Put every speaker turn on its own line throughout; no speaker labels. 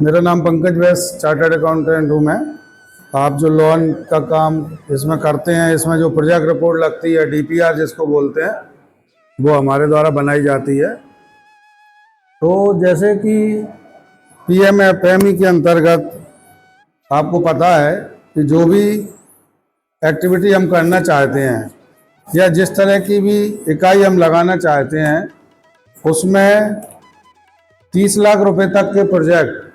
मेरा नाम पंकज वैस, चार्टर्ड अकाउंटेंट हूँ मैं। आप जो लोन का काम इसमें करते हैं, इसमें जो प्रोजेक्ट रिपोर्ट लगती है, डीपीआर जिसको बोलते हैं, वो हमारे द्वारा बनाई जाती है। तो जैसे कि पीएमएफएमई के अंतर्गत आपको पता है कि जो भी एक्टिविटी हम करना चाहते हैं या जिस तरह की भी इकाई हम लगाना चाहते हैं, उसमें 30 लाख रुपए तक के प्रोजेक्ट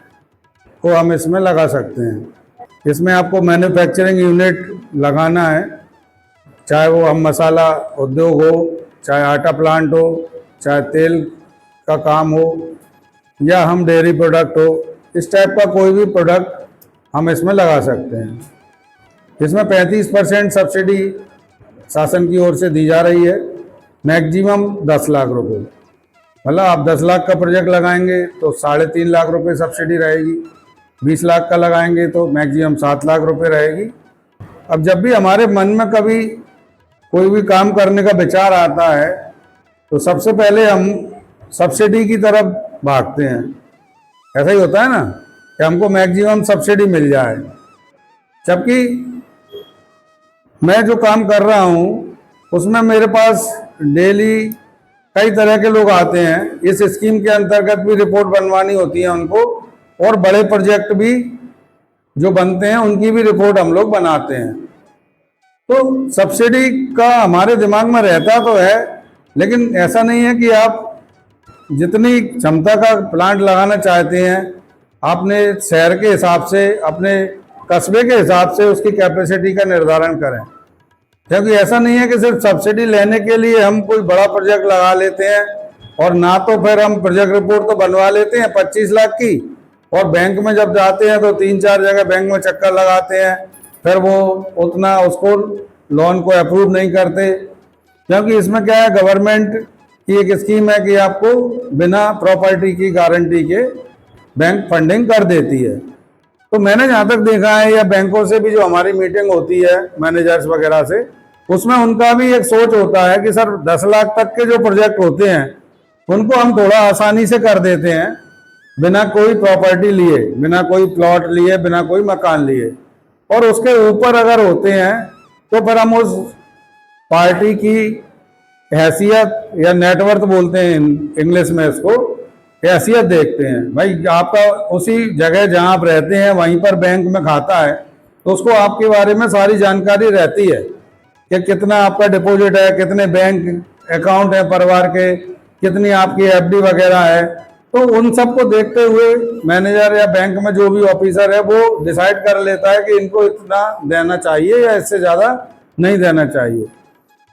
को हम इसमें लगा सकते हैं। इसमें आपको मैन्युफैक्चरिंग यूनिट लगाना है, चाहे वो हम मसाला उद्योग हो, चाहे आटा प्लांट हो, चाहे तेल का काम हो, या हम डेयरी प्रोडक्ट हो। इस टाइप का कोई भी प्रोडक्ट हम इसमें लगा सकते हैं। इसमें 35% सब्सिडी शासन की ओर से दी जा रही है, मैक्सिमम 10 लाख रुपए। मतलब आप 10 लाख का प्रोजेक्ट लगाएंगे तो 3.5 लाख रुपए सब्सिडी रहेगी, 20 लाख का लगाएंगे तो मैक्सिमम 7 लाख रुपए रहेगी। अब जब भी हमारे मन में कभी कोई भी काम करने का विचार आता है तो सबसे पहले हम सब्सिडी की तरफ भागते हैं। ऐसा ही होता है ना कि हमको मैक्सिमम सब्सिडी मिल जाए। जबकि मैं जो काम कर रहा हूँ उसमें मेरे पास डेली कई तरह के लोग आते हैं। इस स्कीम के अंतर्गत भी रिपोर्ट बनवानी होती है उनको, और बड़े प्रोजेक्ट भी जो बनते हैं उनकी भी रिपोर्ट हम लोग बनाते हैं। तो सब्सिडी का हमारे दिमाग में रहता तो है, लेकिन ऐसा नहीं है कि आप जितनी क्षमता का प्लांट लगाना चाहते हैं, आपने शहर के हिसाब से, अपने कस्बे के हिसाब से उसकी कैपेसिटी का निर्धारण करें। क्योंकि ऐसा नहीं है कि सिर्फ सब्सिडी लेने के लिए हम कोई बड़ा प्रोजेक्ट लगा लेते हैं और ना तो फिर हम प्रोजेक्ट रिपोर्ट तो बनवा लेते हैं 25 लाख की, और बैंक में जब जाते हैं तो 3-4 जगह बैंक में चक्कर लगाते हैं, फिर वो उतना उसको लोन को अप्रूव नहीं करते। क्योंकि इसमें क्या है, गवर्नमेंट की एक स्कीम है कि आपको बिना प्रॉपर्टी की गारंटी के बैंक फंडिंग कर देती है। तो मैंने जहाँ तक देखा है, या बैंकों से भी जो हमारी मीटिंग होती है मैनेजर्स वगैरह से, उसमें उनका भी एक सोच होता है कि सर 10 लाख तक के जो प्रोजेक्ट होते हैं उनको हम थोड़ा आसानी से कर देते हैं, बिना कोई प्रॉपर्टी लिए, बिना कोई प्लॉट लिए, बिना कोई मकान लिए। और उसके ऊपर अगर होते हैं तो फिर हम उस पार्टी की हैसियत या नेटवर्थ बोलते हैं इंग्लिश में इसको, हैसियत देखते हैं। भाई आपका उसी जगह जहां आप रहते हैं वहीं पर बैंक में खाता है, तो उसको आपके बारे में सारी जानकारी रहती है कि कितना आपका डिपॉजिट है, कितने बैंक अकाउंट है परिवार के, कितनी आपकी एफडी वगैरह है। तो उन सबको देखते हुए मैनेजर या बैंक में जो भी ऑफिसर है वो डिसाइड कर लेता है कि इनको इतना देना चाहिए या इससे ज़्यादा नहीं देना चाहिए।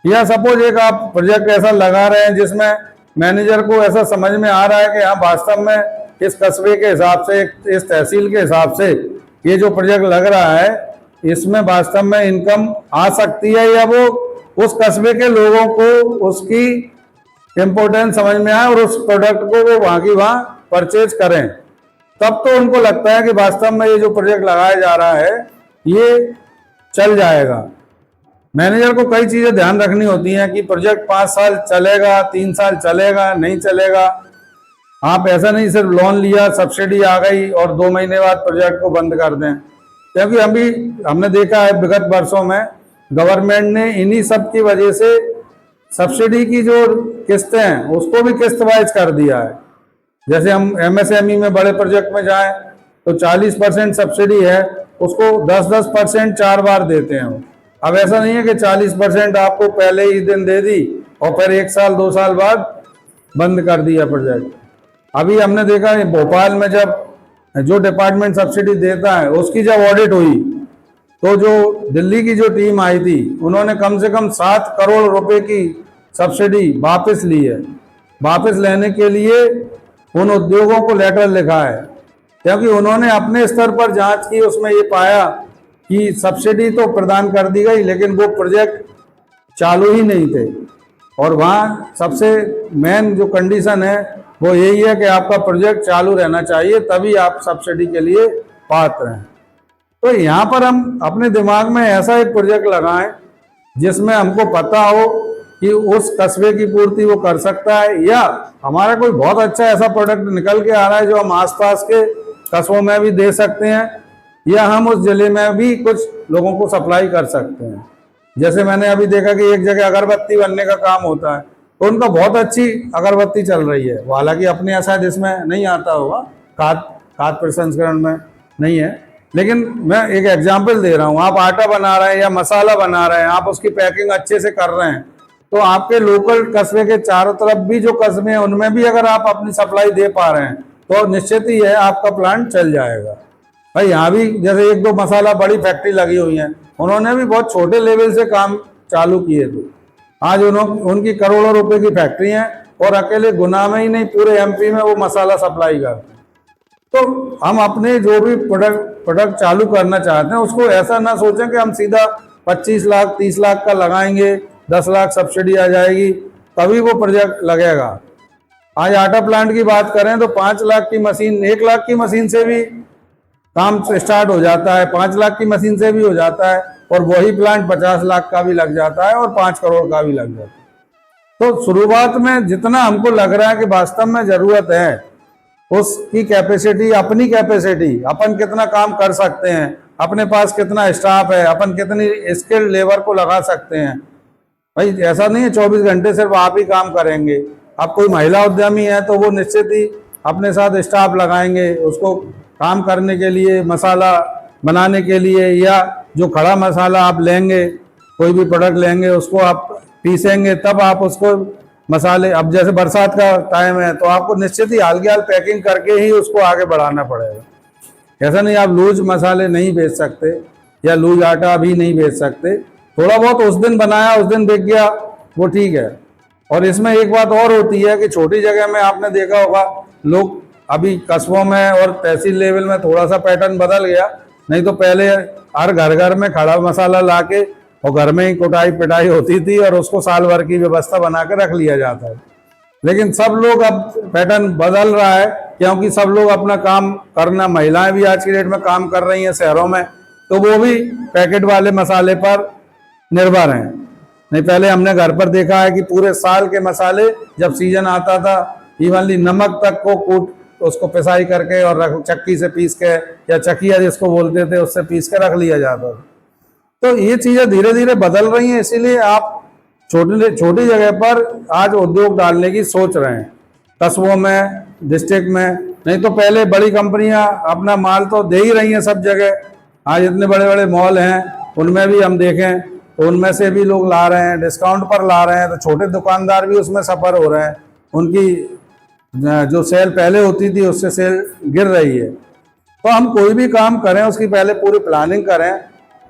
या सपोज एक आप प्रोजेक्ट ऐसा लगा रहे हैं जिसमें मैनेजर को ऐसा समझ में आ रहा है कि हाँ वास्तव में इस कस्बे के हिसाब से, इस तहसील के हिसाब से ये जो प्रोजेक्ट लग रहा है इसमें वास्तव में इनकम आ सकती है, या वो उस कस्बे के लोगों को उसकी इम्पोर्टेंस समझ में आए और उस प्रोडक्ट को वो वहाँ की वहाँ परचेज करें, तब तो उनको लगता है कि वास्तव में ये जो प्रोजेक्ट लगाया जा रहा है ये चल जाएगा। मैनेजर को कई चीज़ें ध्यान रखनी होती हैं कि प्रोजेक्ट 5 साल चलेगा, 3 साल चलेगा, नहीं चलेगा। आप ऐसा नहीं सिर्फ लोन लिया, सब्सिडी आ गई और 2 महीने बाद प्रोजेक्ट को बंद कर दें। क्योंकि हमने देखा है विगत वर्षों में गवर्नमेंट ने इन्हीं सब की वजह से सब्सिडी की जो किस्तें हैं उसको भी किस्त वाइज कर दिया है। जैसे हम एमएसएमई में बड़े प्रोजेक्ट में जाएं तो 40% सब्सिडी है, उसको 10% 4 बार देते हैं। अब ऐसा नहीं है कि 40% आपको पहले ही दिन दे दी और फिर 1 साल 2 साल बाद बंद कर दिया प्रोजेक्ट। अभी हमने देखा है भोपाल में जब जो डिपार्टमेंट सब्सिडी देता है उसकी जब ऑडिट हुई तो जो दिल्ली की जो टीम आई थी उन्होंने कम से कम 7 करोड़ रुपए की सब्सिडी वापस ली है। वापस लेने के लिए उन उद्योगों को लेटर लिखा है, क्योंकि उन्होंने अपने स्तर पर जांच की, उसमें ये पाया कि सब्सिडी तो प्रदान कर दी गई लेकिन वो प्रोजेक्ट चालू ही नहीं थे। और वहाँ सबसे मेन जो कंडीशन है वो यही है कि आपका प्रोजेक्ट चालू रहना चाहिए, तभी आप सब्सिडी के लिए पात्र हैं। तो यहाँ पर हम अपने दिमाग में ऐसा एक प्रोजेक्ट लगाएं जिसमें हमको पता हो कि उस कस्बे की पूर्ति वो कर सकता है, या हमारा कोई बहुत अच्छा ऐसा प्रोडक्ट निकल के आ रहा है जो हम आसपास के कस्बों में भी दे सकते हैं, या हम उस जिले में भी कुछ लोगों को सप्लाई कर सकते हैं। जैसे मैंने अभी देखा कि एक जगह अगरबत्ती बनने का काम होता है, तो उनका बहुत अच्छी अगरबत्ती चल रही है। हालांकि अपने यहाँ शायद इसमें नहीं आता होगा, खाद प्रसंस्करण में नहीं है, लेकिन मैं एक एग्जाम्पल दे रहा हूँ। आप आटा बना रहे हैं या मसाला बना रहे हैं, आप उसकी पैकिंग अच्छे से कर रहे हैं, तो आपके लोकल कस्बे के चारों तरफ भी जो कस्बे हैं उनमें भी अगर आप अपनी सप्लाई दे पा रहे हैं तो निश्चित ही है आपका प्लांट चल जाएगा। भाई यहाँ भी जैसे एक दो मसाला बड़ी फैक्ट्री लगी हुई है, उन्होंने भी बहुत छोटे लेवल से काम चालू किए थे। आज उनकी करोड़ों रुपए की फैक्ट्री है और अकेले गुना में ही नहीं पूरे एमपी में वो मसाला सप्लाई करते हैं। तो हम अपने जो भी प्रोडक्ट चालू करना चाहते हैं उसको ऐसा ना सोचें कि हम सीधा 25 लाख 30 लाख का लगाएंगे, 10 लाख सब्सिडी आ जाएगी तभी वो प्रोजेक्ट लगेगा। आज आटा प्लांट की बात करें तो 5 लाख की मशीन, 1 लाख की मशीन से भी काम स्टार्ट हो जाता है, 5 लाख की मशीन से भी हो जाता है, और वही प्लांट 50 लाख का भी लग जाता है और 5 करोड़ का भी लग जाता है। तो शुरुआत में जितना हमको लग रहा है कि वास्तव में जरूरत है, उसकी कैपेसिटी, अपनी कैपेसिटी, अपन कितना काम कर सकते हैं, अपने पास कितना स्टाफ है, अपन कितनी स्किल्ड लेबर को लगा सकते हैं। भाई ऐसा नहीं है 24 घंटे सिर्फ आप ही काम करेंगे। अब कोई महिला उद्यमी है तो वो निश्चित ही अपने साथ स्टाफ लगाएंगे उसको काम करने के लिए, मसाला बनाने के लिए, या जो खड़ा मसाला आप लेंगे, कोई भी प्रोडक्ट लेंगे उसको आप पीसेंगे तब आप उसको मसाले, अब जैसे बरसात का टाइम है तो आपको निश्चित ही हाल के हाल पैकिंग करके ही उसको आगे बढ़ाना पड़ेगा। ऐसा नहीं आप लूज मसाले नहीं बेच सकते या लूज आटा भी नहीं बेच सकते। थोड़ा बहुत उस दिन बनाया उस दिन बिक गया वो ठीक है। और इसमें एक बात और होती है कि छोटी जगह में आपने देखा होगा, लोग अभी कस्बों में और तहसील लेवल में थोड़ा सा पैटर्न बदल गया, नहीं तो पहले हर घर घर में खड़ा मसाला लाके और घर में ही कुटाई पिटाई होती थी और उसको साल भर की व्यवस्था बना के रख लिया जाता है। लेकिन सब लोग अब पैटर्न बदल रहा है क्योंकि सब लोग अपना काम करना, महिलाएं भी आज की डेट में काम कर रही हैं शहरों में, तो वो भी पैकेट वाले मसाले पर निर्भर हैं। नहीं पहले हमने घर पर देखा है कि पूरे साल के मसाले जब सीजन आता था, इवनली नमक तक को कूट उसको पिसाई करके और चक्की से पीस के, या चकिया जिसको बोलते थे उससे पीस के रख लिया जाता था। तो ये चीजें धीरे धीरे बदल रही हैं, इसीलिए आप छोटी जगह पर आज उद्योग डालने की सोच रहे हैं, कस्बों में, डिस्ट्रिक्ट में। नहीं तो पहले बड़ी कंपनियां अपना माल तो दे ही रही हैं सब जगह। आज इतने बड़े बड़े मॉल हैं उनमें भी हम देखें तो उनमें से भी लोग ला रहे हैं, डिस्काउंट पर ला रहे हैं, तो छोटे दुकानदार भी उसमें सफर हो रहे हैं। उनकी जो सेल पहले होती थी उससे सेल गिर रही है। तो हम कोई भी काम करें उसकी पहले पूरी प्लानिंग करें।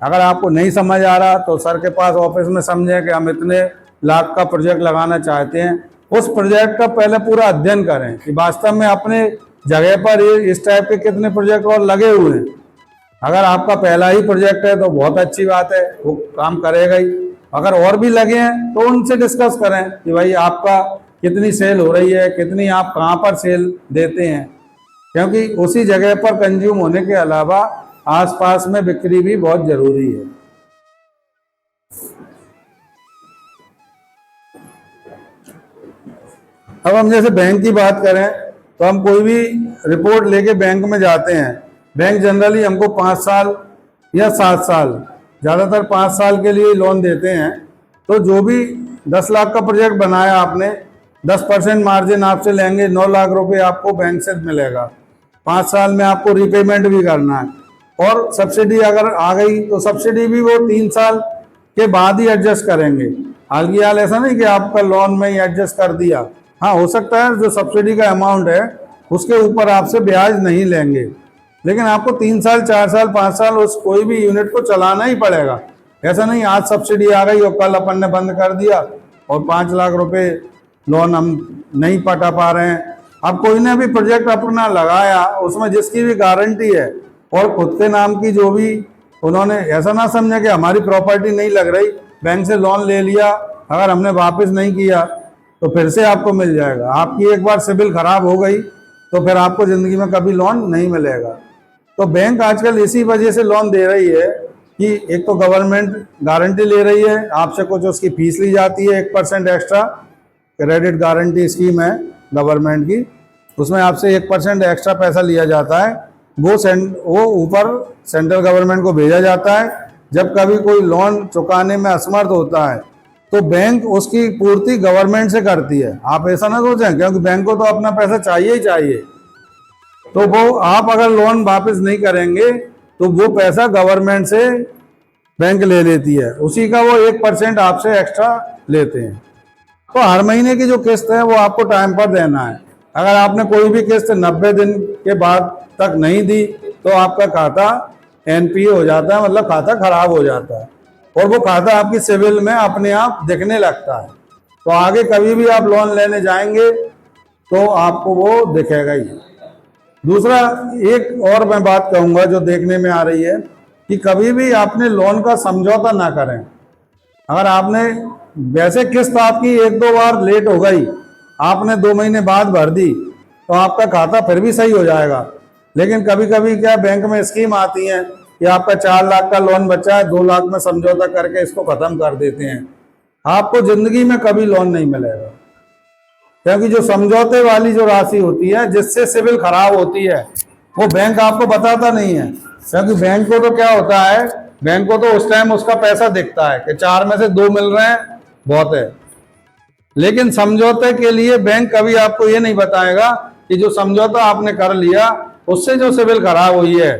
अगर आपको नहीं समझ आ रहा तो सर के पास ऑफिस में समझें कि हम इतने लाख का प्रोजेक्ट लगाना चाहते हैं, उस प्रोजेक्ट का पहले पूरा अध्ययन करें कि वास्तव में अपने जगह पर इस टाइप के कितने प्रोजेक्ट और लगे हुए हैं। अगर आपका पहला ही प्रोजेक्ट है तो बहुत अच्छी बात है, वो काम करेगा ही। अगर और भी लगे हैं तो उनसे डिस्कस करें कि भाई आपका कितनी सेल हो रही है, कितनी आप कहाँ पर सेल देते हैं, क्योंकि उसी जगह पर कंज्यूम होने के अलावा आसपास में बिक्री भी बहुत जरूरी है। अब हम जैसे बैंक की बात करें तो हम कोई भी रिपोर्ट लेके बैंक में जाते हैं। बैंक जनरली हमको 5 साल या 7 साल, ज़्यादातर 5 साल के लिए लोन देते हैं। तो जो भी 10 लाख का प्रोजेक्ट बनाया आपने, 10% मार्जिन आपसे लेंगे, 9 लाख रुपए आपको बैंक से मिलेगा। 5 साल में आपको रीपेमेंट भी करना है। और सब्सिडी अगर आ गई तो सब्सिडी भी वो 3 साल के बाद ही एडजस्ट करेंगे। हाल की हाल ऐसा नहीं कि आपका लोन में ही एडजस्ट कर दिया। हाँ, हो सकता है जो सब्सिडी का अमाउंट है उसके ऊपर आपसे ब्याज नहीं लेंगे, लेकिन आपको 3 साल 4 साल 5 साल उस कोई भी यूनिट को चलाना ही पड़ेगा। ऐसा नहीं आज सब्सिडी आ गई और कल अपन ने बंद कर दिया और 5 लाख रुपए लोन हम नहीं पटा पा रहे हैं। अब कोई ने भी प्रोजेक्ट अपना लगाया, उसमें जिसकी भी गारंटी है और खुद के नाम की जो भी, उन्होंने ऐसा ना समझा कि हमारी प्रॉपर्टी नहीं लग रही, बैंक से लोन ले लिया, अगर हमने वापस नहीं किया तो फिर से आपको मिल जाएगा। आपकी एक बार सिबिल खराब हो गई तो फिर आपको ज़िंदगी में कभी लोन नहीं मिलेगा। तो बैंक आजकल इसी वजह से लोन दे रही है कि एक तो गवर्नमेंट गारंटी ले रही है, आपसे कुछ उसकी फीस ली जाती है, 1% एक्स्ट्रा, क्रेडिट गारंटी स्कीम है गवर्नमेंट की, उसमें आपसे 1% एक्स्ट्रा पैसा लिया जाता है वो ऊपर सेंट्रल गवर्नमेंट को भेजा जाता है। जब कभी कोई लोन चुकाने में असमर्थ होता है तो बैंक उसकी पूर्ति गवर्नमेंट से करती है। आप ऐसा ना सोचें, क्योंकि बैंक को तो अपना पैसा चाहिए ही चाहिए, तो वो आप अगर लोन वापस नहीं करेंगे तो वो पैसा गवर्नमेंट से बैंक ले लेती है, उसी का वो 1% आपसे एक्स्ट्रा लेते हैं। तो हर महीने की जो किस्त है वो आपको टाइम पर देना है। अगर आपने कोई भी किस्त 90 दिन के बाद तक नहीं दी तो आपका खाता एनपीए हो जाता है, मतलब खाता खराब हो जाता है, और वो खाता आपकी सिविल में अपने आप दिखने लगता है। तो आगे कभी भी आप लोन लेने जाएंगे तो आपको वो दिखेगा ही। दूसरा, एक और मैं बात कहूँगा जो देखने में आ रही है कि कभी भी आपने लोन का समझौता ना करें। अगर आपने वैसे किस्त आपकी 1-2 बार लेट हो गई, आपने 2 महीने बाद भर दी तो आपका खाता फिर भी सही हो जाएगा। लेकिन कभी कभी क्या बैंक में स्कीम आती है कि आपका 4 लाख का लोन बचा है, 2 लाख में समझौता करके इसको खत्म कर देते हैं। आपको जिंदगी में कभी लोन नहीं मिलेगा, क्योंकि जो समझौते वाली जो राशि होती है जिससे सिविल खराब होती है वो बैंक आपको बताता नहीं है। क्योंकि बैंक को तो क्या होता है, बैंक को तो उस टाइम उसका पैसा दिखता है कि 4 में से 2 मिल रहे हैं, बहुत है। लेकिन समझौते के लिए बैंक कभी आपको ये नहीं बताएगा कि जो समझौता आपने कर लिया उससे जो सिविल खराब हुई है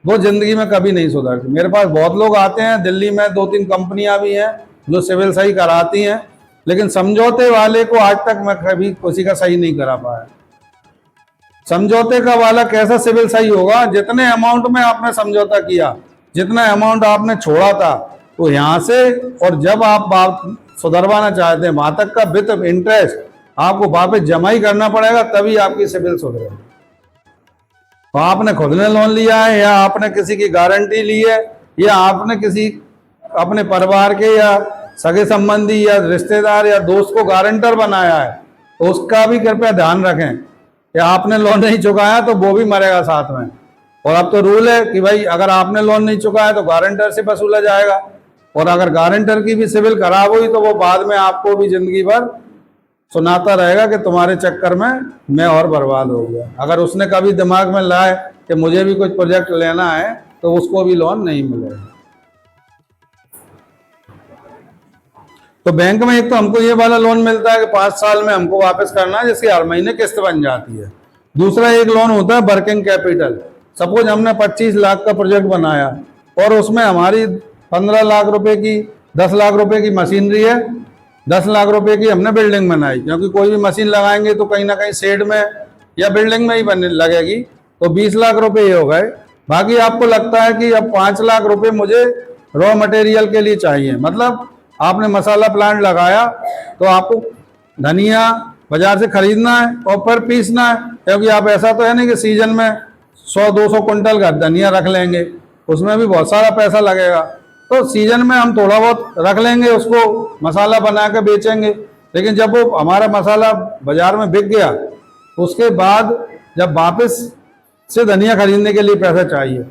वो जिंदगी में कभी नहीं सुधरती। मेरे पास बहुत लोग आते हैं, दिल्ली में 2-3 कंपनियां भी हैं जो सिविल सही कराती हैं, लेकिन समझौते वाले को आज तक मैं कभी किसी का सही नहीं करा पाया। समझौते का वाला कैसा सिविल सही होगा? जितने अमाउंट में आपने समझौता किया, जितना अमाउंट आपने छोड़ा था, तो यहाँ से और जब आप सुधरवाना चाहते हैं वहां तक का विथ इंटरेस्ट आपको वापस जमा ही करना पड़ेगा, तभी आपकी सिविल सुधरेगी। तो आपने खुद ने लोन लिया है या आपने किसी की गारंटी ली है या आपने किसी अपने परिवार के या सगे संबंधी या रिश्तेदार या दोस्त को गारंटर बनाया है, तो उसका भी कृपया ध्यान रखें कि आपने लोन नहीं चुकाया तो वो भी मरेगा साथ में। और अब तो रूल है कि भाई अगर आपने लोन नहीं चुकाया तो गारंटर से वसूला जाएगा, और अगर गारंटर की भी सिविल खराब हुई तो वो बाद में आपको भी जिंदगी भर सुनाता रहेगा कि तुम्हारे चक्कर में मैं और बर्बाद हो गया। अगर उसने कभी दिमाग में लाए कि मुझे भी कुछ प्रोजेक्ट लेना है तो उसको भी लोन नहीं मिलेगा। तो बैंक में एक तो हमको ये वाला लोन मिलता है कि 5 साल में हमको वापस करना है, जिसकी हर महीने किस्त बन जाती है। दूसरा एक लोन होता है वर्किंग कैपिटल। सपोज हमने 25 लाख का प्रोजेक्ट बनाया और उसमें हमारी 15 लाख रुपए की 10 लाख रुपए की मशीनरी है, 10 लाख रुपए की हमने बिल्डिंग बनाई, क्योंकि कोई भी मशीन लगाएंगे तो कहीं ना कहीं शेड में या बिल्डिंग में ही बनने लगेगी, तो 20 लाख रुपए ये हो गए। बाकी आपको लगता है कि अब 5 लाख रुपए मुझे रॉ मटेरियल के लिए चाहिए, मतलब आपने मसाला प्लांट लगाया तो आपको धनिया बाजार से खरीदना है और फिर पीसना है, क्योंकि आप ऐसा तो है नहीं कि सीजन में 100-200 कुंटल का धनिया रख लेंगे, उसमें भी बहुत सारा पैसा लगेगा। तो सीजन में हम थोड़ा बहुत रख लेंगे, उसको मसाला बना के बेचेंगे, लेकिन जब वो हमारा मसाला बाजार में बिक गया उसके बाद जब वापस से धनिया खरीदने के लिए पैसा चाहिए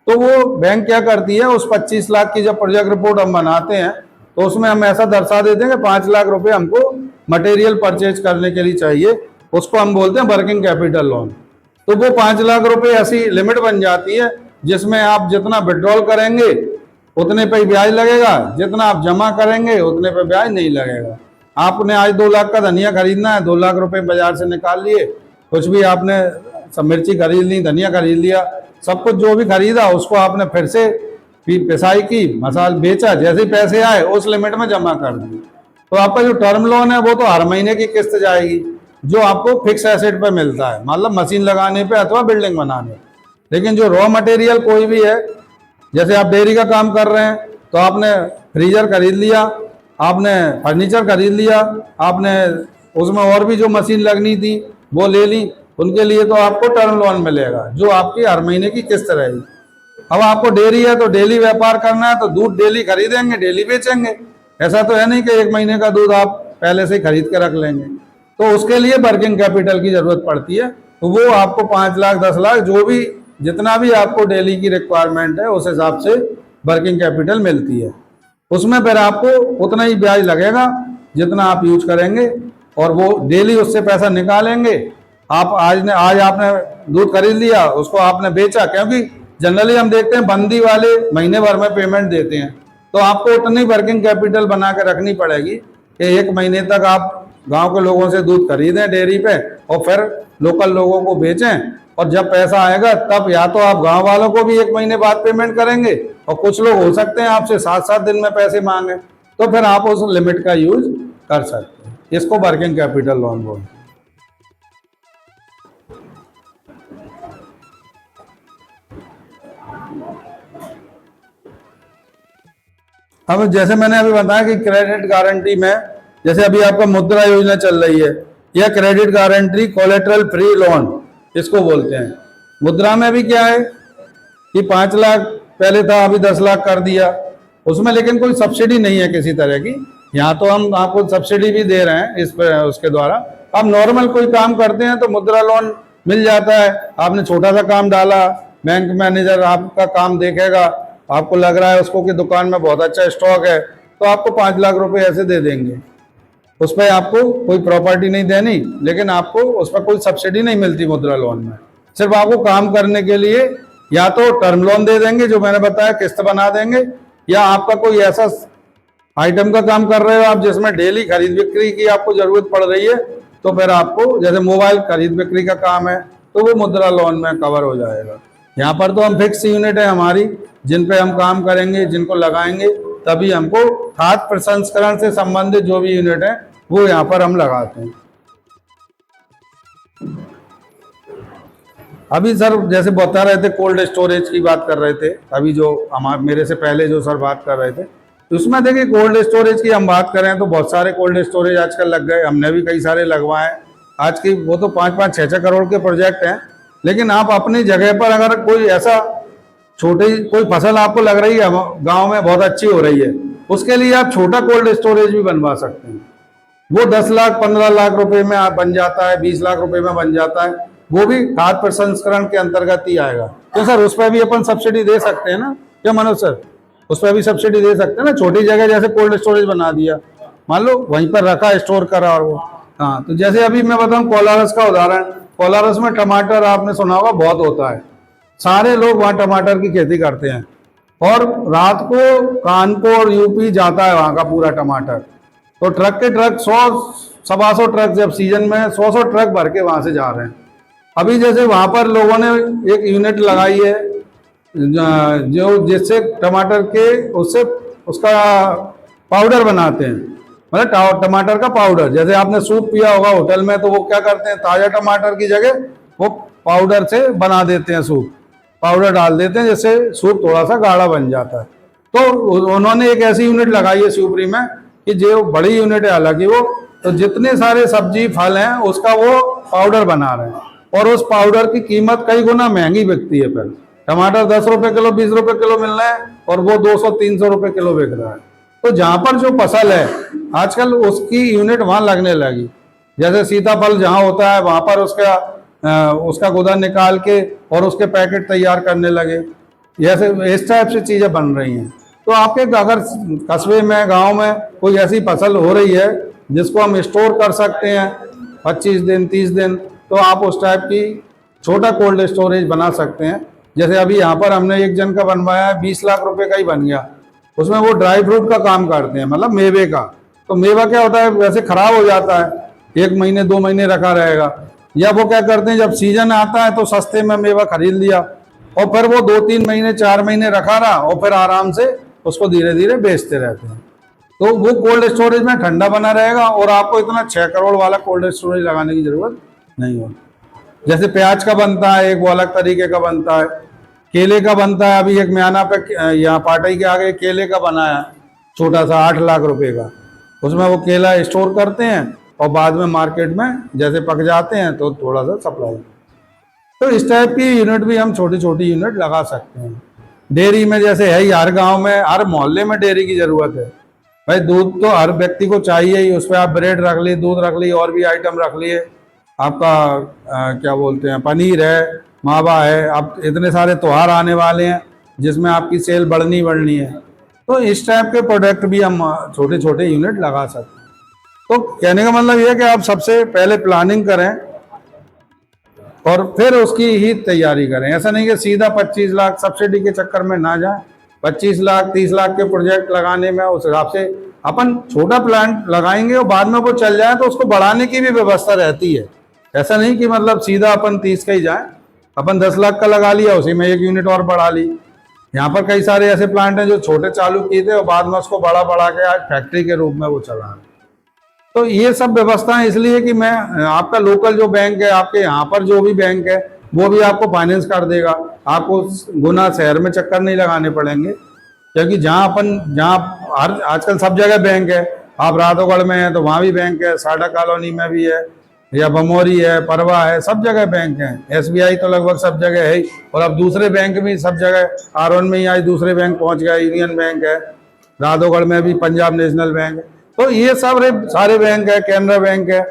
तो वो बैंक क्या करती है, उस 25 लाख की जब प्रोजेक्ट रिपोर्ट हम बनाते हैं तो उसमें हम ऐसा दर्शा देते हैं कि 5 लाख रुपए हमको मटेरियल परचेज करने के लिए चाहिए, उसको हम बोलते हैं वर्किंग कैपिटल लोन। तो वो 5 लाख रुपए ऐसी लिमिट बन जाती है जिसमें आप जितना विड्रॉल करेंगे उतने पे ब्याज लगेगा, जितना आप जमा करेंगे उतने पे ब्याज नहीं लगेगा। आपने आज 2 लाख का धनिया खरीदना है, 2 लाख रुपए बाजार से निकाल लिए, कुछ भी आपने सब मिर्ची खरीद ली, धनिया खरीद लिया, सब कुछ जो भी खरीदा उसको आपने फिर से पिसाई की, मसाल बेचा, जैसे पैसे आए उस लिमिट में जमा कर दिए। तो आपका जो टर्म लोन है वो तो हर महीने की किस्त जाएगी, जो आपको फिक्स एसेट पे मिलता है, मतलब मशीन लगाने पे अथवा बिल्डिंग बनाने। लेकिन जो रॉ मटेरियल कोई भी है, जैसे आप डेयरी का काम कर रहे हैं तो आपने फ्रीजर खरीद लिया, आपने फर्नीचर खरीद लिया, आपने उसमें और भी जो मशीन लगनी थी वो ले ली, उनके लिए तो आपको टर्म लोन मिलेगा जो आपकी हर महीने की किस्त रहेगी। अब आपको डेयरी है तो डेली व्यापार करना है तो दूध डेली खरीदेंगे, डेली बेचेंगे, ऐसा तो है नहीं कि 1 महीने का दूध आप पहले से खरीद के रख लेंगे। तो उसके लिए वर्किंग कैपिटल की जरूरत पड़ती है, तो वो आपको 5 लाख 10 लाख जो भी जितना भी आपको डेली की रिक्वायरमेंट है उस हिसाब से वर्किंग कैपिटल मिलती है। उसमें फिर आपको उतना ही ब्याज लगेगा जितना आप यूज करेंगे, और वो डेली उससे पैसा निकालेंगे,
आज आपने दूध खरीद लिया, उसको आपने बेचा, क्योंकि जनरली हम देखते हैं बंदी वाले महीने भर में पेमेंट देते हैं, तो आपको उतनी वर्किंग कैपिटल बना के रखनी पड़ेगी कि 1 महीने तक आप गांव के लोगों से दूध खरीदें डेयरी पे और फिर लोकल लोगों को बेचें, और जब पैसा आएगा तब या तो आप गांव वालों को भी 1 महीने बाद पेमेंट करेंगे, और कुछ लोग हो सकते हैं आपसे 7-7 दिन में पैसे मांगे, तो फिर आप उस लिमिट का यूज कर सकते हैं। इसको वर्किंग कैपिटल लोन बोलते हैं। अब जैसे मैंने अभी बताया कि क्रेडिट गारंटी में, जैसे अभी आपका मुद्रा योजना चल रही है, या credit guarantee collateral free loan इसको बोलते हैं। मुद्रा में भी क्या है कि 5 लाख पहले था, अभी 10 लाख कर दिया, उसमें लेकिन कोई सब्सिडी नहीं है किसी तरह की। यहाँ तो हम आपको सब्सिडी भी दे रहे हैं इस पर, उसके द्वारा आप नॉर्मल कोई काम करते हैं तो मुद्रा लोन मिल जाता है। आपने छोटा सा काम डाला, बैंक मैनेजर आपका काम देखेगा, आपको लग रहा है उसको कि दुकान में बहुत अच्छा स्टॉक है, तो आपको 5 लाख रुपए ऐसे दे देंगे। उस पर आपको कोई प्रॉपर्टी नहीं देनी, लेकिन आपको उस पर कोई सब्सिडी नहीं मिलती मुद्रा लोन में। सिर्फ आपको काम करने के लिए या तो टर्म लोन दे देंगे, जो मैंने बताया किस्त बना देंगे, या आपका कोई ऐसा आइटम का काम कर रहे हो आप जिसमें डेली खरीद बिक्री की आपको जरूरत पड़ रही है, तो फिर आपको, जैसे मोबाइल खरीद बिक्री का काम है, तो वो मुद्रा लोन में कवर हो जाएगा। यहाँ पर तो हम फिक्स यूनिट है हमारी, जिन पे हम काम करेंगे, जिनको लगाएंगे, तभी हमको खाद्य प्रसंस्करण से संबंधित जो भी यूनिट है वो यहाँ पर हम लगाते हैं। अभी सर जैसे बता रहे थे कोल्ड स्टोरेज की बात कर रहे थे, अभी जो हमारे मेरे से पहले जो सर बात कर रहे थे, उसमें देखिए कोल्ड स्टोरेज की हम बात करें तो बहुत सारे कोल्ड स्टोरेज आजकल लग गए, हमने भी कई सारे लगवाए। आज की वो तो 5-5, 6-6 करोड़ के प्रोजेक्ट हैं, लेकिन आप अपनी जगह पर अगर कोई ऐसा छोटी कोई फसल आपको लग रही है गांव में बहुत अच्छी हो रही है, उसके लिए आप छोटा कोल्ड स्टोरेज भी बनवा सकते हैं। वो 10 लाख 15 लाख रुपए में आप बन जाता है, 20 लाख रुपए में बन जाता है, वो भी खाद्य प्रसंस्करण के अंतर्गत ही आएगा। तो सर उस पर भी अपन सब्सिडी दे सकते हैं ना, क्या मनोज सर? उस पर भी सब्सिडी दे सकते हैं ना, छोटी जगह जैसे कोल्ड स्टोरेज बना दिया, मान लो वहीं पर रखा, स्टोर करा, और वो हाँ। तो जैसे अभी मैं बताऊं कोलारस का उदाहरण, कोलारस में टमाटर आपने सुना होगा बहुत होता है, सारे लोग वहाँ टमाटर की खेती करते हैं, और रात को कानपुर यूपी जाता है वहाँ का पूरा टमाटर, तो ट्रक के ट्रक 100-125 ट्रक जब सीजन में 100 ट्रक भर के वहाँ से जा रहे हैं। अभी जैसे वहाँ पर लोगों ने एक यूनिट लगाई है जो जिससे टमाटर के उससे उसका पाउडर बनाते हैं, मतलब टमाटर का पाउडर। जैसे आपने सूप पिया होगा होटल में, तो वो क्या करते हैं, ताज़ा टमाटर की जगह वो पाउडर से बना देते हैं, सूप पाउडर डाल देते हैं, जिससे सूप थोड़ा सा गाढ़ा बन जाता है। तो उन्होंने एक ऐसी यूनिट लगाई है शिवपुरी में कि जो बड़ी यूनिट है, हालांकि वो तो जितने सारे सब्जी फल हैं उसका वो पाउडर बना रहे हैं, और उस पाउडर की कीमत कई गुना महंगी बिकती है। फिर टमाटर 10 रुपए किलो 20 रुपए किलो मिल रहा है, और वो 200-300 रुपए किलो बिक रहा है। तो जहाँ पर जो फसल है आजकल उसकी यूनिट वहां लगने लगी। जैसे सीताफल जहाँ होता है वहां पर उसका गुदा निकाल के और उसके पैकेट तैयार करने लगे। जैसे इस टाइप से चीजें बन रही हैं। तो आपके अगर कस्बे में, गांव में कोई ऐसी फसल हो रही है जिसको हम स्टोर कर सकते हैं 25 दिन 30 दिन, तो आप उस टाइप की छोटा कोल्ड स्टोरेज बना सकते हैं। जैसे अभी यहाँ पर हमने एक जन का बनवाया है, 20 लाख रुपए का ही बन गया। उसमें वो ड्राई फ्रूट का काम करते हैं, मतलब मेवे का। तो मेवा क्या होता है, वैसे खराब हो जाता है, 1 महीने 2 महीने रखा रहेगा। या वो क्या करते हैं, जब सीजन आता है तो सस्ते में मेवा खरीद लिया, और फिर वो 2-3 महीने 4 महीने रखा रहा, और फिर आराम से उसको धीरे धीरे बेचते रहते हैं। तो वो कोल्ड स्टोरेज में ठंडा बना रहेगा, और आपको इतना 6 करोड़ वाला कोल्ड स्टोरेज लगाने की जरूरत नहीं होगी। जैसे प्याज का बनता है एक, वो अलग तरीके का बनता है। केले का बनता है, अभी एक म्याना पे यहाँ पाटई के आगे केले का बनाया छोटा सा 8 लाख रुपए का। उसमें वो केला स्टोर करते हैं और बाद में मार्केट में जैसे पक जाते हैं तो थोड़ा सा सप्लाई। तो इस टाइप की यूनिट भी हम छोटी छोटी यूनिट लगा सकते हैं। डेयरी में जैसे है ही, हर गांव में हर मोहल्ले में डेयरी की जरूरत है भाई। दूध तो हर व्यक्ति को चाहिए ही, उस पर आप ब्रेड रख ली, दूध रख ली, और भी आइटम रख लिए, आपका क्या बोलते हैं, पनीर है, मावा है। अब इतने सारे त्योहार आने वाले हैं जिसमें आपकी सेल बढ़नी है, तो इस टाइप के प्रोडक्ट भी हम छोटे छोटे यूनिट लगा सकते हैं। तो कहने का मतलब ये है कि आप सबसे पहले प्लानिंग करें और फिर उसकी ही तैयारी करें। ऐसा नहीं कि सीधा 25 लाख सब्सिडी के चक्कर में ना जाए। 25 लाख 30 लाख के प्रोजेक्ट लगाने में उस हिसाब से अपन छोटा प्लांट लगाएंगे और बाद में वो चल जाए तो उसको बढ़ाने की भी व्यवस्था रहती है। ऐसा नहीं कि मतलब सीधा अपन 30 का ही जाए। अपन 10 लाख का लगा लिया, उसी में 1 यूनिट और बढ़ा ली। यहाँ पर कई सारे ऐसे प्लांट हैं जो छोटे चालू किए थे और बाद में उसको बड़ा बढ़ा के आज फैक्ट्री के रूप में वो चला रहे हैं। तो ये सब व्यवस्थाएं इसलिए कि मैं आपका लोकल जो बैंक है, आपके यहाँ पर जो भी बैंक है, वो भी आपको फाइनेंस कर देगा। आपको गुना शहर में चक्कर नहीं लगाने पड़ेंगे, क्योंकि जहाँ आजकल सब जगह बैंक है। आप राधोगढ़ में हैं तो वहाँ भी बैंक है, साडा कॉलोनी में भी है, या बमोरी है, परवा है, सब जगह बैंक हैं। SBI तो लगभग सब जगह है ही, और अब दूसरे बैंक भी सब जगह, R1 में ही आज दूसरे बैंक पहुँच गए, यूनियन बैंक है, राधोगढ़ में भी पंजाब नेशनल बैंक है। तो ये सब सारे बैंक है, कैनरा बैंक है।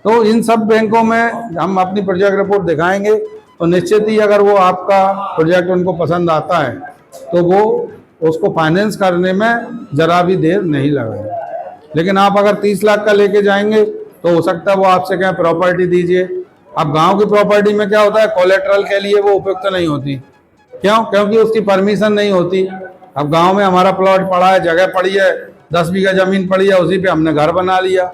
तो इन सब बैंकों में हम अपनी प्रोजेक्ट रिपोर्ट दिखाएंगे तो निश्चित ही अगर वो आपका प्रोजेक्ट उनको पसंद आता है तो वो उसको फाइनेंस करने में जरा भी देर नहीं लगाएंगे। लेकिन आप अगर 30 लाख का लेके जाएंगे तो हो सकता है वो आपसे कहें प्रॉपर्टी दीजिए। अब गांव की प्रॉपर्टी में क्या होता है, कोलेट्रल के लिए वो उपयुक्त नहीं होती। क्यों? क्योंकि उसकी परमिशन नहीं होती। अब गांव में हमारा प्लॉट पड़ा है, जगह पड़ी है, 10 बीघा जमीन पड़ी है, उसी पे हमने घर बना लिया,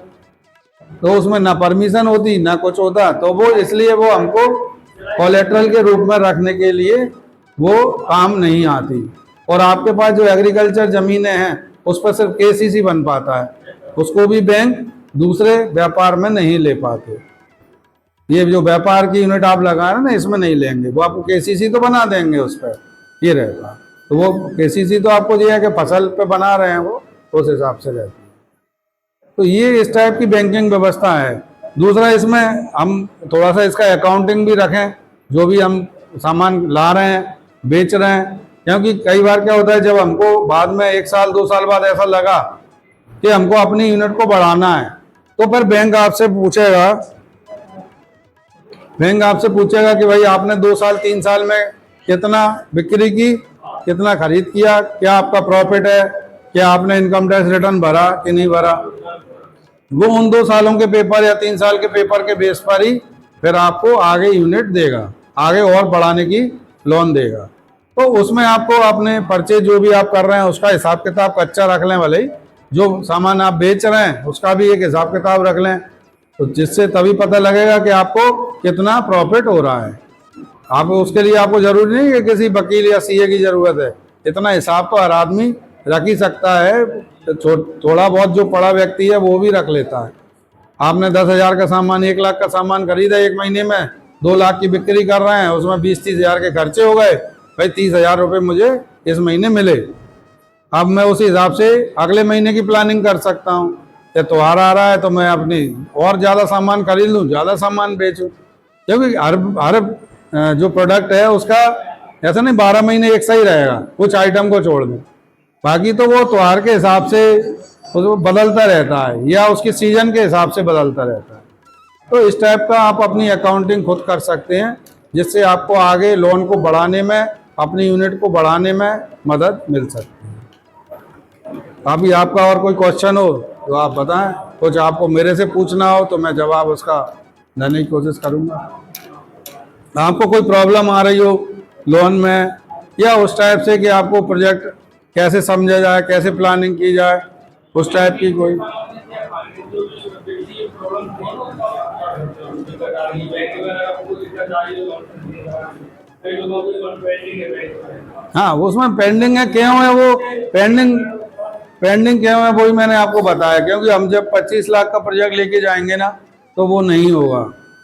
तो उसमें ना परमिशन होती ना कुछ होता। तो वो इसलिए वो हमको कोलेट्रल के रूप में रखने के लिए वो काम नहीं आती। और आपके पास जो एग्रीकल्चर जमीनें हैं उस पर सिर्फ KCC बन पाता है, उसको भी बैंक दूसरे व्यापार में नहीं ले पाते। ये जो व्यापार की यूनिट आप लगा रहे हैं ना, इसमें नहीं लेंगे, वो आपको KCC तो बना देंगे उस पर, ये रहता। तो वो KCC तो आपको ये है कि फसल पे बना रहे हैं, वो उस हिसाब से रहती है। तो ये इस टाइप की बैंकिंग व्यवस्था है। दूसरा, इसमें हम थोड़ा सा इसका अकाउंटिंग भी रखें, जो भी हम सामान ला रहे हैं, बेच रहे हैं। क्योंकि कई बार क्या होता है, जब हमको बाद में 1 साल 2 साल बाद ऐसा लगा कि हमको अपनी यूनिट को बढ़ाना है, तो फिर बैंक आपसे पूछेगा कि भाई आपने 2 साल 3 साल में कितना बिक्री की, कितना खरीद किया, क्या आपका प्रॉफिट है, क्या आपने इनकम टैक्स रिटर्न भरा कि नहीं भरा। वो उन 2 सालों के पेपर या 3 साल के पेपर के बेस पर ही फिर आपको आगे यूनिट देगा, आगे और बढ़ाने की लोन देगा। तो उसमें आपको अपने परचेज जो भी आप कर रहे हैं उसका हिसाब किताब कच्चा रख लें, भले ही जो सामान आप बेच रहे हैं उसका भी एक हिसाब किताब रख लें, तो जिससे तभी पता लगेगा कि आपको कितना प्रॉफिट हो रहा है। आप उसके लिए आपको जरूरी नहीं कि किसी वकील या CA की जरूरत है। इतना हिसाब तो हर आदमी रख ही सकता है, थोड़ा बहुत जो पढ़ा व्यक्ति है वो भी रख लेता है। आपने 10,000 का सामान 1 लाख का सामान खरीदा, 1 महीने में 2 लाख की बिक्री कर रहे हैं, उसमें 20-30 हज़ार के खर्चे हो गए, भाई 30,000 रुपये मुझे इस महीने मिले। अब मैं उसी हिसाब से अगले महीने की प्लानिंग कर सकता हूँ। या त्योहार आ रहा है तो मैं अपनी और ज़्यादा सामान खरीद लूँ, ज़्यादा सामान बेचूँ। क्योंकि हर जो प्रोडक्ट है उसका ऐसा नहीं 12 महीने एक सही रहेगा, कुछ आइटम को छोड़ दें, बाकी तो वो त्योहार के हिसाब से उसको बदलता रहता है या उसके सीजन के हिसाब से बदलता रहता है। तो इस टाइप का आप अपनी अकाउंटिंग खुद कर सकते हैं, जिससे आपको आगे लोन को बढ़ाने में, अपनी यूनिट को बढ़ाने में मदद मिल सकती है। अभी आपका और कोई क्वेश्चन हो तो आप बताएं, कुछ आपको मेरे से पूछना हो तो मैं जवाब उसका देने की कोशिश करूँगा। आपको कोई प्रॉब्लम आ रही हो लोन में या उस टाइप से कि आपको प्रोजेक्ट कैसे समझा जाए, कैसे प्लानिंग की जाए, उस टाइप की कोई हाँ, उसमें पेंडिंग है, क्यों है वो पेंडिंग क्यों है वही मैंने आपको बताया। क्योंकि हम जब 25 लाख का प्रोजेक्ट लेके जाएंगे ना तो वो नहीं होगा,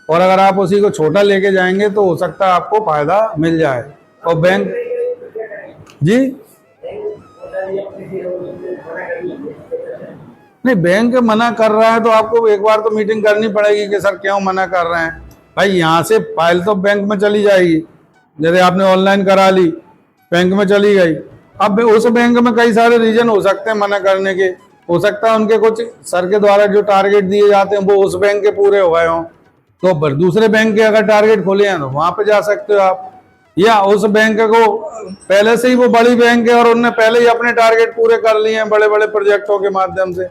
और अगर आप उसी को छोटा लेके जाएंगे तो हो सकता है आपको फायदा मिल जाए। और बैंक जी नहीं, बैंक मना कर रहा है तो आपको एक बार तो मीटिंग करनी पड़ेगी कि सर क्यों मना कर रहे हैं। भाई यहाँ से फाइल तो बैंक में चली जाएगी, जैसे आपने ऑनलाइन करा ली, बैंक में चली गई। अब उस बैंक में कई सारे रीजन हो सकते हैं मना करने के। हो सकता है उनके कुछ सर के द्वारा जो टारगेट दिए जाते हैं वो उस बैंक के पूरे हो गए हों, तो दूसरे बैंक के अगर टारगेट खोले हैं तो वहां पे जा सकते हो आप। या उस बैंक को पहले से ही वो बड़ी बैंक है और उनने पहले ही अपने टारगेट पूरे कर लिए हैं बड़े बड़े प्रोजेक्टों के माध्यम से,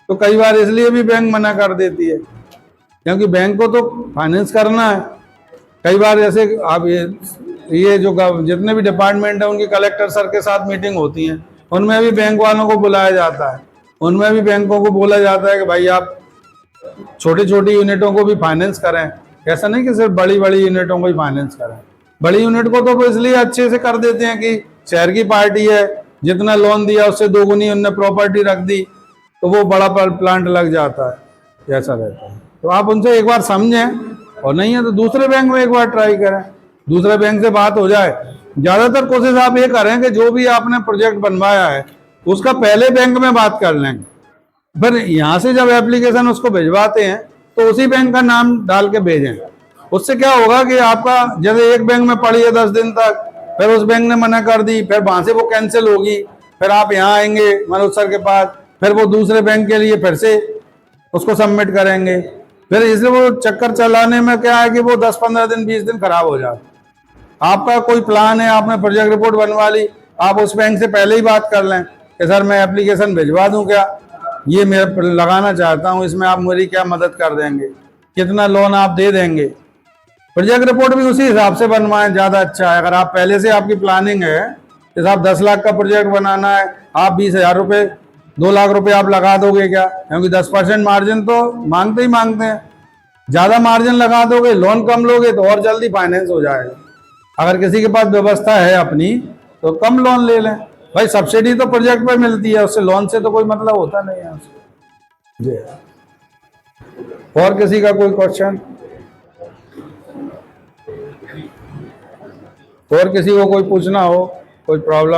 तो कई बार इसलिए भी बैंक मना कर देती है, क्योंकि बैंक को तो फाइनेंस करना है। कई बार जैसे आप ये जो जितने भी डिपार्टमेंट है उनकी कलेक्टर सर के साथ मीटिंग होती है, उनमें भी बैंक वालों को बुलाया जाता है, उनमें भी बैंकों को बोला जाता है कि भाई आप छोटी छोटी यूनिटों को भी फाइनेंस करें। ऐसा नहीं कि सिर्फ बड़ी बड़ी यूनिटों को ही फाइनेंस करें। बड़ी यूनिट को तो वो इसलिए अच्छे से कर देते हैं कि शहर की पार्टी है, जितना लोन दिया उससे दोगुनी उनने प्रॉपर्टी रख दी तो वो बड़ा प्लांट लग जाता है, ऐसा रहता है। तो आप उनसे एक बार समझें, और नहीं है तो दूसरे बैंक में एक बार ट्राई करें, दूसरे बैंक से बात हो जाए। ज्यादातर कोशिश आप ये करें कि जो भी आपने प्रोजेक्ट बनवाया है उसका पहले बैंक में बात कर लेंगे, फिर यहाँ से जब एप्लीकेशन उसको भिजवाते हैं तो उसी बैंक का नाम डाल के भेजें। उससे क्या होगा कि आपका जैसे एक बैंक में पड़ी है 10 दिन तक, फिर उस बैंक ने मना कर दी, फिर वहां से वो कैंसिल होगी, फिर आप यहाँ आएंगे मनोज सर के पास, फिर वो दूसरे बैंक के लिए फिर से उसको सबमिट करेंगे, फिर इसलिए वो चक्कर चलाने में क्या है कि वो 10-15 दिन 20 दिन खराब हो जाता। आपका कोई प्लान है, आपने प्रोजेक्ट रिपोर्ट बनवा ली, आप उस बैंक से पहले ही बात कर लें कि सर मैं एप्लीकेशन भिजवा दूं क्या, ये मैं लगाना चाहता हूं, इसमें आप मेरी क्या मदद कर देंगे, कितना लोन आप दे देंगे। प्रोजेक्ट रिपोर्ट भी उसी हिसाब से बनवाएं, ज़्यादा अच्छा है। अगर आप पहले से आपकी प्लानिंग है कि साहब 10 लाख का प्रोजेक्ट बनाना है, आप 20,000 रुपये 2 लाख रुपए आप लगा दोगे क्या, क्योंकि 10% मार्जिन तो मांगते ही मांगते हैं। ज़्यादा मार्जिन लगा दोगे, लोन कम लोगे तो और जल्दी फाइनेंस हो जाएगा। अगर किसी के पास व्यवस्था है अपनी तो कम लोन ले लें। भाई सब्सिडी तो प्रोजेक्ट पे मिलती है, उससे लोन से तो कोई मतलब होता नहीं है उसको। जी, और किसी का कोई क्वेश्चन, और किसी को कोई पूछना हो, कोई प्रॉब्लम?